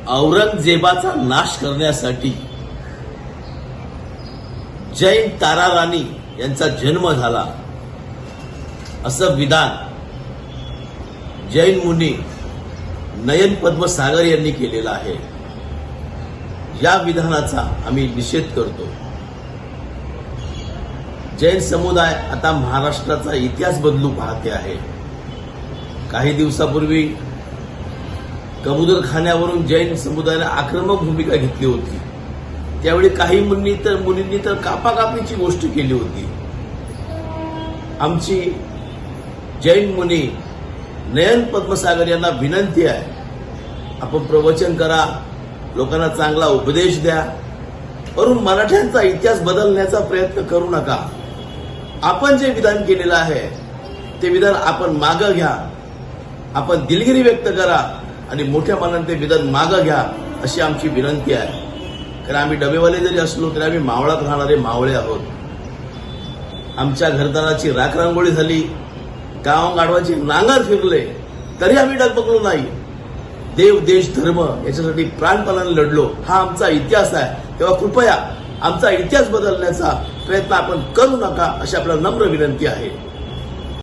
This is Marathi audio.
औरंगजेबाचा नाश करण्यासाठी जैन ताराराणी यांचा जन्म झाला असं विधान जैन मुनी नयन पद्मसागर यांनी केलेलं आहे। या विधानाचा आम्ही निषेध करतो। जैन समुदाय आता महाराष्ट्राचा इतिहास बदलू पाहते आहे। काही दिवसापूर्वी कबूतरखान्यावरून जैन समुदायाने आक्रमक भूमिका घेतली होती। त्यावेळी काही मुलींनी तर कापाकापीची गोष्ट केली होती। आमची जैन मुनी नयन पद्मसागर यांना विनंती आहे, आपण प्रवचन करा, लोकांना चांगला उपदेश द्या, परंतु मराठ्यांचा इतिहास बदलण्याचा प्रयत्न करू नका। आपण जे विधान केलेलं आहे ते विधान आपण मागं घ्या, आपण दिलगिरी व्यक्त करा आणि मोठ्या मनाने ते विधान मागं घ्या अशी आमची विनंती आहे। कारण आम्ही डबेवाले जरी असलो तरी आम्ही मावळात राहणारे मावळे आहोत। आमच्या घरदाराची राखरांगोळी झाली, गाव गाढवाची नांगर फिरले तरी आम्ही डगमगलो नाही। देव देश धर्म याच्यासाठी प्राणपणाने लढलो, हा आमचा इतिहास आहे। तेव्हा कृपया आमचा इतिहास बदलण्याचा प्रयत्न आपण करू नका अशी आपल्याला नम्र विनंती आहे।